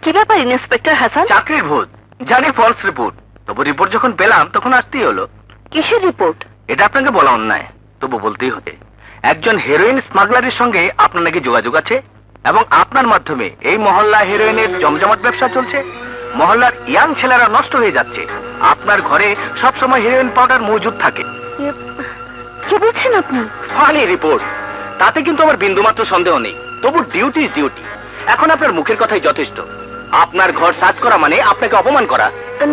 কি ব্যাপার ইন্সপেক্টর হাসান? চাকরির ভূত, জানি ফলস রিপোর্ট, তবু রিপোর্ট যখন পেলাম তখন আসতেই হলো। কিসের রিপোর্ট? এটা আপনাকে বলা অন্যায়, তবু বলতেই হতে। একজন হেরোইন স্মাগলারের সঙ্গে আপনার নাকি যোগাযোগ আছে এবং আপনার মাধ্যমে এই মহল্লা হেরোইনের জমজমাট ব্যবসা চলছে। মহল্লার ইয়াং ছেলেরা নষ্ট হয়ে যাচ্ছে। আপনার ঘরে সবসময় হেরোইন পাউডার মজুদ থাকে। কি বলছেন আপনি? ফানি রিপোর্ট, তাতে কিন্তু আমার বিন্দুমাত্র সন্দেহ নেই, তবু ডিউটি ইজ ডিউটি। এখন আপনার মুখের কথাই যথেষ্ট। আপনার ঘর সার্চ করা মানে আপনাকে অপমান করা।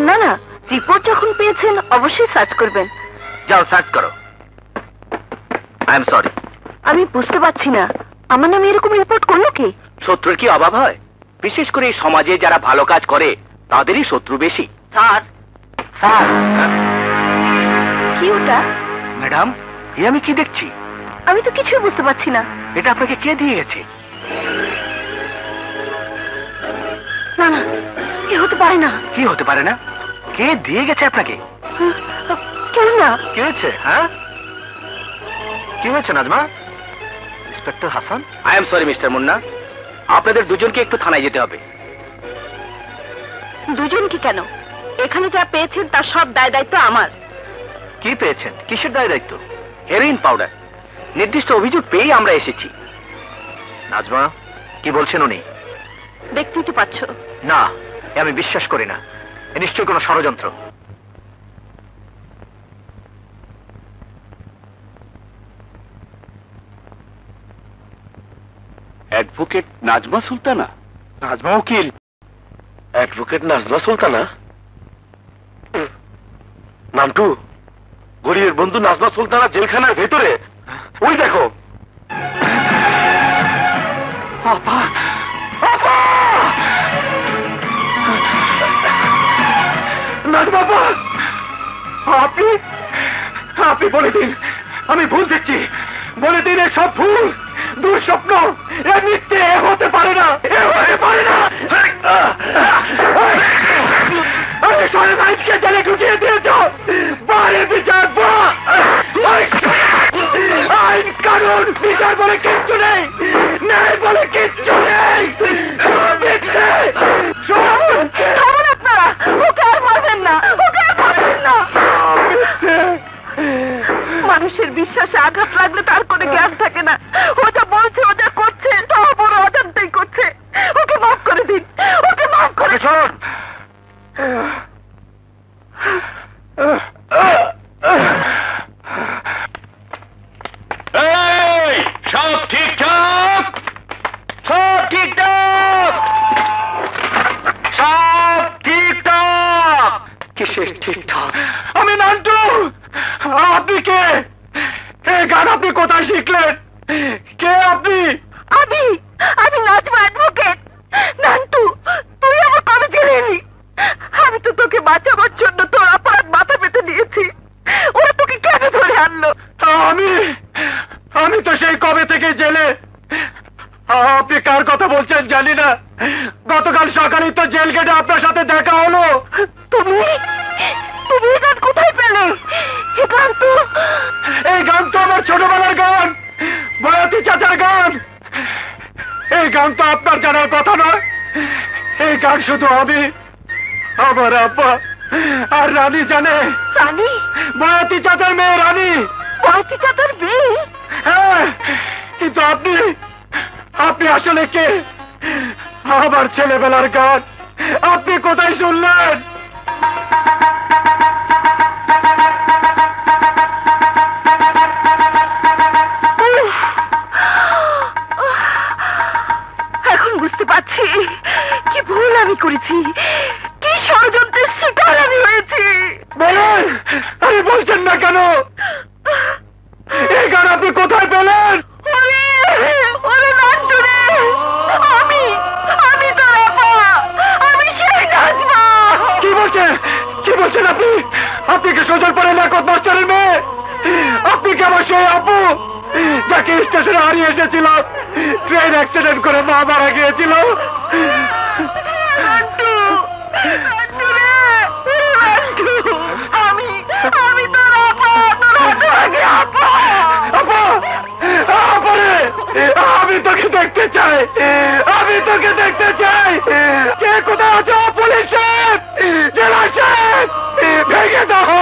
না না, রিপোর্ট যখন পেয়েছেন অবশ্যই সার্চ করবেন। যাও সার্চ করো। I am sorry. আমি বুঝতে পারছি না, আমার নামে এরকম রিপোর্ট করলো কে? শত্রুর কি অভাব হয়? বিশেষ করে এই সমাজে যারা ভালো কাজ করে তাদেরই শত্রু বেশি। Sir, sir. কি ওটা? ম্যাডাম, এ আমি কি দেখছি? আমি তো কিছুই বুঝতে পারছি না। এটা আপনাকে কে দিয়ে গেছে? না না, এ হতে পারে না। কি হতে পারে না? কে দিয়ে গেছে আপনাকে? কেন না? কি হয়েছে? হ্যাঁ, কি হয়েছে Nazma? Inspector Hasan, I am sorry mister Munna, আপনাদের দুজনকে একটু থানায় যেতে হবে। দুজন কি কেন? এখানে যা পেয়েছেন তার সব দায় দায়িত্ব আমার। কি পেয়েছেন? কিসের দায় দায়িত্ব? Heroin powder. নির্দিষ্ট অভিযোগ পেয়েই আমরা এসেছি। নাজমা, কি বলছেন উনি? দেখতেই তো পাচ্ছ। না, আমি বিশ্বাস করি না। এ নিশ্চয়ই কোনো ষড়যন্ত্র। অ্যাডভোকেট নাজমা সুলতানা? নাজমা উকিল? অ্যাডভোকেট নাজমা সুলতানা? নান্টু, গরিবের বন্ধু নাজমা সুলতানা জেলখানার ভেতরে। ওই দেখো। আপা, আপা! নাজমা আপা, আপনি আপনি বলে দিন আমি ভুল দেখছি। বলে দিন এ সব ভুল, দুঃস্বপ্ন, এ মিথ্যে, এ হতে পারে না, এ হতে পারে না। আমি সাড়ে বাইশকে জেলে ঢুকিয়ে দিয়েছ, বাড়ি বিচার আইন কানুন বিচার বলে কিচ্ছু নেই, ন্যায় বলে কিচ্ছু নেই। আপনারা ওকে আর মারবেন না, ওকে আর মারবেন না। মানুষের বিশ্বাসে আঘাত লাগলে তার কোনো জ্ঞান থাকে না। ও যা বলছে, ও যা করছে, তা বড় অজান্তেই করছে। ওকে মাফ করে দিন, ওকে মাফ করে দিন। সব ঠিকঠাক, সব ঠিকঠাক, সব ঠিকঠাক। কিসের ঠিকঠাক? আমি নান্টু। আপনি কে? এই গান আপনি কোথায় শিখলেন? কে আপনি? আমি আমি নাজমা অ্যাডভোকেট। নান্টু, তুই আমার কবে জেলে এলি? আমি তো তোকে বাঁচাবার জন্য তোর অপরাধ মাথা পেতে নিয়েছি। ওরা তোকে কেন ধরে আনলো? আমি তো সেই কবে থেকে জেলে। আপনি কার কথা বলছেন জানি না। গতকাল সকালেই তো জেল গেটে আপনার সাথে দেখা হলো। তুমি তুমি এই গান কোথায় পেলে? এই গান তো আমার ছোটবেলার গান, বয়াতি চাচার গান। এই গান তো আপনার জানার কথা নয়। এই গান শুধু আমি, আমার আব্বা আর রানী জানে। রানী? বয়াতি চাচার মেয়ে রানী। বয়াতি চাচার মেয়ে? হ্যাঁ, কিন্তু আপনি আপনি আসলে কে? আমার ছেলেবেলার গান আপনি কোথায় শুনলেন? এখন বুঝতে পারছি কি ভুল আমি করেছি, কি ষড়যন্ত্রের শিকার আমি হয়েছি। বলেন, আরে বলছেন না কেন? এই গান আপনি কোথায় পেলেন? কি বলছেন আপনি? আপনি কি সজল পরে লাকত মাস্টারের মেয়ে? আপনি কি আমার সেই আপু যাকে স্টেশনে হারিয়ে এসেছিল, ট্রেন অ্যাক্সিডেন্ট করে মা মারা গিয়েছিল? আমি তোকে দেখতে চাই, আমি তোকে দেখতে চাই। কে কোথায় আছো? পুলিশ সাহেব, জেলা সাহেব, ভেঙে দাও,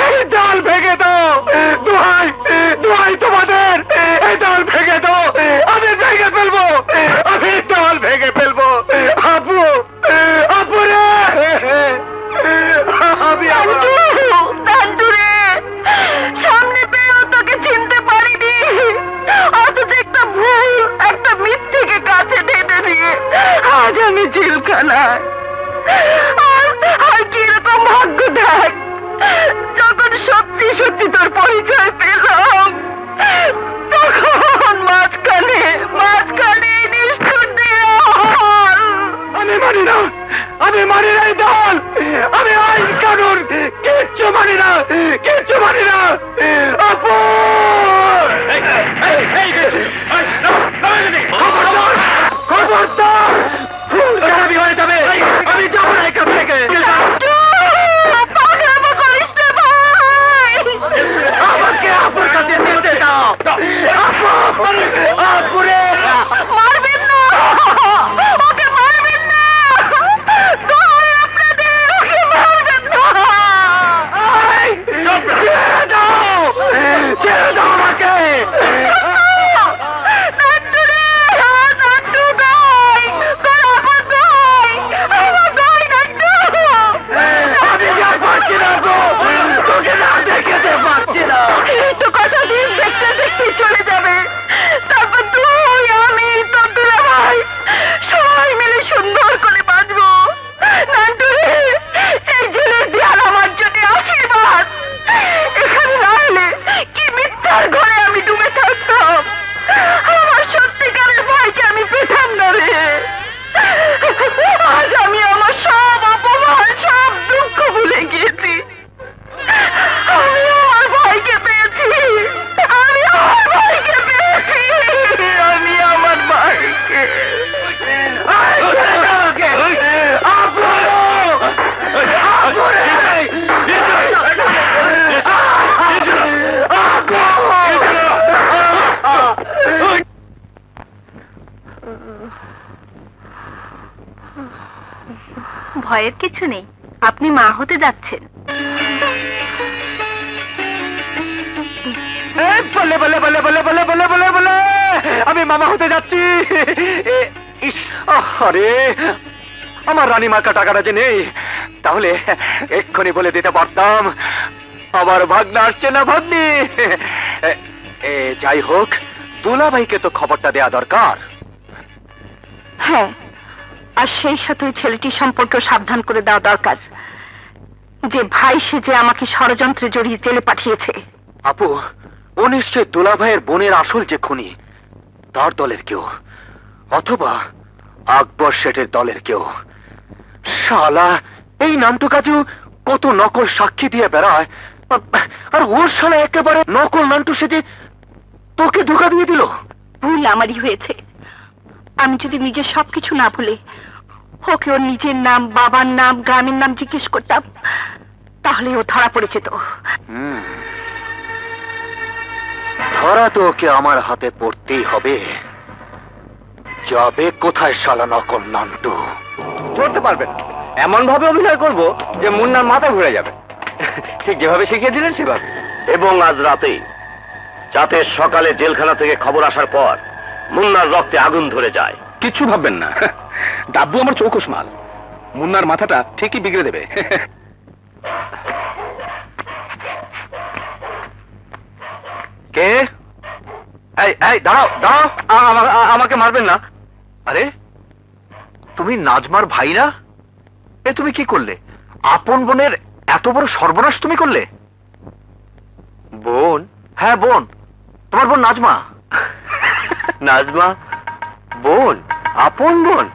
এই ডাল ভেঙে দাও, দোহাই দোহাই তোমাদের, এই ডাল ভেঙে দাও, আমি ভেঙে ফেলবো, আমি ডাল ভেঙে ফেলবো। আপু, আপু রে, আমি নান্টু রে, সামনে পেয়েও তোকে চিনতে পারিনি, অথচ একটা ভুল, একটা মিথ্যেকে কাছে টেনে দিয়ে আজ আমি জেলখানায়। আর কিরকম ভাগ্য দেখ, যখন সত্যি সত্যি তোর পরিচয় পেলাম তখন মাঝখানে নিষ্ঠুর দেয়াল। আমি মানি না, আমি মানি না এই দল, আমি আইন কানুন কিচ্ছু মানি না, কিচ্ছু মানি না। আপু, খবরদার, খবরদার, খুন খারাপি হয়ে যাবে, আমি যাবো না এখান থেকে। পাগলামো করিস না ভাই। আমাকে আপুর কাছে নিতে দাও। আপু, আপু রে, মারবেন না, ওকে মারবেন না, দোহাই আপনাদের, ওকে মারবেন না। ছেড়ে দাও, ছেড়ে দাও আমাকে। নান্টু রে, নান্টু ভাই, তোর আপন ভাই, আমার ভাই নান্টু। আমি যা পারছি না গো, তোকে না দেখতে পারছি না। একটু কথা দিন, দেখতে দেখতে চলে যাবে, তারপর তুই, আমি, তোর দুলা ভাই সবাই মিলে সুন্দর করে বাঁচবো। নান্টু রে, এই জেলের দেয়াল আমার জন্য আশীর্বাদ। এখানে না এলে কি মিথ্যার ঘরে আমি ডুবে থাকতাম, আমার সত্যিকারের ভাইকে আমি পেতাম না রে। আজ আমি আমার সব অপমান, সব দুঃখ ভুলে গিয়েছি। আমি আমার ভাইকে পেয়েছি, আমি আমার ভাইকে পেয়েছি, আমি আমার ভাইকে। আপু, আপু রে, ভয়ের কিছু নেই, আপনি মা হতে যাচ্ছেন। বলে বলে বলে বলে বলে বলে বলে বলে আমি মামা হতে যাচ্ছি। ইস, আরে আমার রানীমার টাকাটা যে নেই, তাহলে এক্ষুনি বলে দিতে পারতাম আমার ভাগ্না আসছে না ভাগ্নি। যাই হোক, দুলাভাইকে তো খবরটা দেয়া দরকার। হ্যাঁ, আর সেই সাথে ওই ছেলেটি সম্পর্কে সাবধান করে দেওয়া দরকার, যে ভাই সেজে আমাকে ষড়যন্ত্রে জড়িয়ে জেলে পাঠিয়েছে। আপু, ও নিশ্চয় দুলাভাইয়ের বোনের আসল যে খুনি, তার দলের কেউ, অথবা আকবর শেঠের দলের কেউ। শালা এই নান্টু কত নকল সাক্ষী দিয়ে বেড়ায়, আর ওর শালা একেবারে নকল নান্টু সেজে তোকে ধোকা দিয়ে দিল। ভুল আমারই হয়েছে। আমি যদি নিজের সবকিছু না ভুলে ওকে ওর নিজের নাম, বাবার নাম, গ্রামের নাম জিজ্ঞেস করতাম, তাহলে ও ধরা পড়ে যেত। ধরা তো ওকে আমার হাতে পড়তেই হবে। যাবে কোথায় শালা নকল নান্টু? ধরতে পারবেন, এমন ভাবে অভিনয় করব যে মুন্নার মাথা ঘুরে যাবে, ঠিক যেভাবে শিখিয়ে দিলেন সেভাবে। এবং আজ রাতেই, যাতে সকালে জেলখানা থেকে খবর আসার পর মুন্নার রক্তে আগুন ধরে যায়। কিচ্ছু ভাববেন না, ডাব্বু আমার চৌকস মাল, মুন্নার মাথাটা ঠিকই বিগড়ে দেবে। কে? এই এই দাঁড়াও দাঁড়াও, আমাকে মারবেন না। আরে তুমি নাজমার ভাই না? এ তুমি কি করলে? আপন বোনের এত বড় সর্বনাশ তুমি করলে? বোন? হ্যাঁ বোন, তোমার বোন নাজমা। নাজমা বোন? আপন বোন?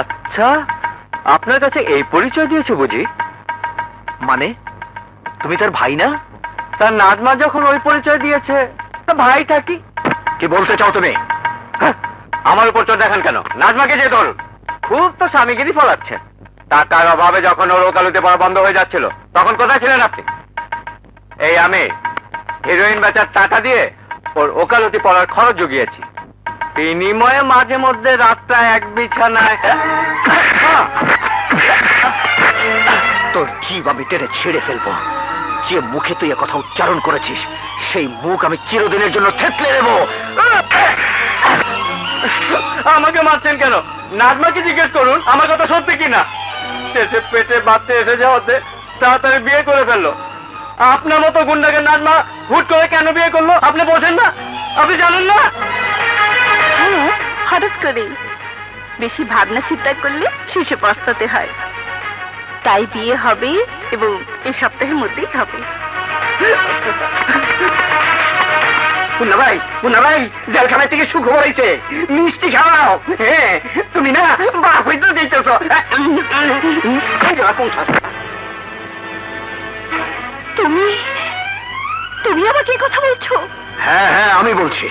আচ্ছা, আপনার কাছে এই পরিচয় দিয়েছে বুঝি? মানে তুমি তার ভাই না? তার নাজমা যখন ওই পরিচয় দিয়েছে, তা ভাই থাকি। কি বলতে চাও তুমি? আমার উপর চোখ দেখান কেন? নাজমাকে যে ধরুন, খুব তো স্বামীগিরি ফলাচ্ছেন। টাকার অভাবে যখন ওর ওকালতি পড়া বন্ধ হয়ে যাচ্ছিল, তখন কোথায় ছিলেন আপনি? এই আমি হিরোইন বেচার টাকা দিয়ে ওর ওকালতি পড়ার খরচ জুগিয়েছি। বিনিময়ে মাঝে মধ্যে রাতটা এক বিছানায়। তোর জীব আমি টেনে ছেড়ে ফেলবো। যে মুখে তুই এ কথা উচ্চারণ করেছিস সেই মুখ আমি চিরদিনের জন্য থেতলে দেবো। আমাকে মারছেন কেন? নাজমাকে জিজ্ঞেস করুন আমার কথা সত্যি কিনা। শেষে পেটে বাচ্চা এসে যাওয়াতে তাড়াতাড়ি বিয়ে করে ফেললো। আপনার মতো গুন্ডাকে নাজমা হুট করে কেন বিয়ে করলো আপনি বোঝেন না? আপনি জানেন না? হ্যাঁ, হঠাৎ করে বেশি ভাবনা চিন্তা করলে শেষে পস্তাতে হয়। তাই বিয়ে হবে এবং এই সপ্তাহের মধ্যেই হবে। মুন্না ভাই জেলখানা থেকে সুখবর হয়েছে, মিষ্টি খাওয়াও। হ্যাঁ, তুমি না বাপ হইতে দিতেছ। তুমি তুমি আমাকে এই কথা বলছো? হ্যাঁ হ্যাঁ, আমি বলছি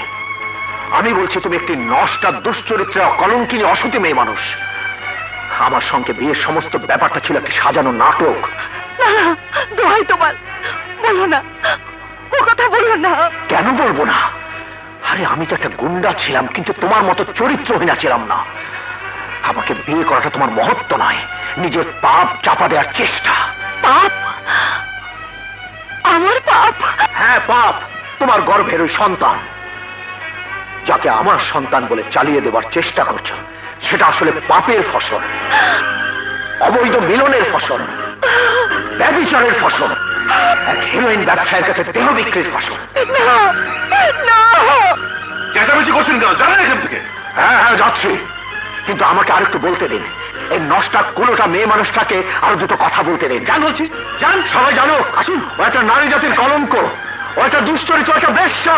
তুমি একটি নষ্টা দুশ্চরিত্রা কলঙ্কিনী অসতী মেয়ে মানুষ। আমার সঙ্গে বিয়ের সমস্ত ব্যাপারটা ছিল একটি সাজানো নাটক। না না, দোহাই তোমার, বলো না, ও কথা বলো না। কেন বলবো না? আরে আমি তো একটা গুন্ডা ছিলাম, কিন্তু তোমার মতো চরিত্রহীনা ছিলাম না। আমাকে বিয়ে করাটা তোমার মহত্ব নয়, নিজের পাপ চাপা দেওয়ার চেষ্টা। পাপ? আমার পাপ? হ্যাঁ পাপ। তোমার গর্ভের ওই সন্তান, যাকে আমার সন্তান বলে চালিয়ে দেবার চেষ্টা করছো, সেটা আসলে পাপের ফসল, অবৈধ মিলনের ফসল, ব্যভিচারের ফসল, এক হিরোইন ব্যবসায়ের কাছে দেহ বিক্রির ফসল। না না, চেঁচামেচি করছেন কেন? জানেন এখান থেকে? হ্যাঁ হ্যাঁ যাচ্ছি, কিন্তু আমাকে আরেকটু বলতে দিন। এই নষ্টা কোনোটা মেয়ে মানুষটাকে আরো দুটো কথা বলতে দিন। জান বলছি, জান, সবাই জানো। আসুন, ও একটা নারী জাতির কলঙ্ক, ও একটা দুশ্চরিত্র, একটা বেশ্যা।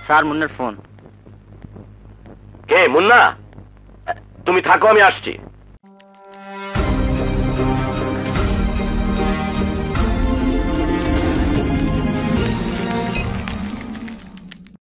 স্যার, মুন্নার ফোন। কে মুন্না? তুমি থাকো, আমি আসছি।